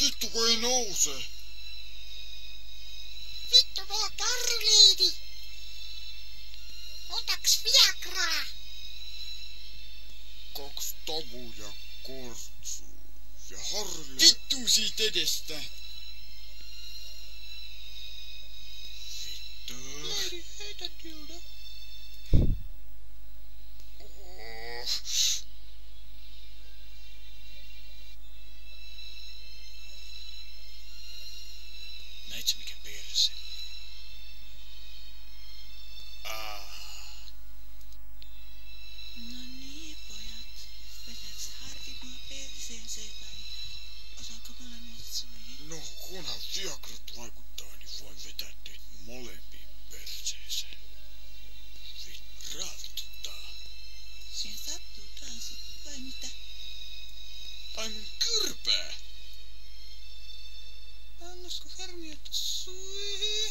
Vittu kun ei nouse. Vittu mua kärliini. Otaks Viagraa? 2 tavuja kortsuu. Ja Harle... Vittu siitä edestä! Vittu. Leiri, heitä dildo. Oh. Näit sä mikä perse? No niin, pojat. Vedäks Harri mua perseeseen vai osaanko mulla mennä suihin? No, kunhan Viagrat vaikuttaa, niin voin vetää teitä molempiin perseeseen. Vittu, raavituttaa. Siihen sattuu taas, vai mitä? Ai mun kyrpää! Annasko Harri ottaa suihin?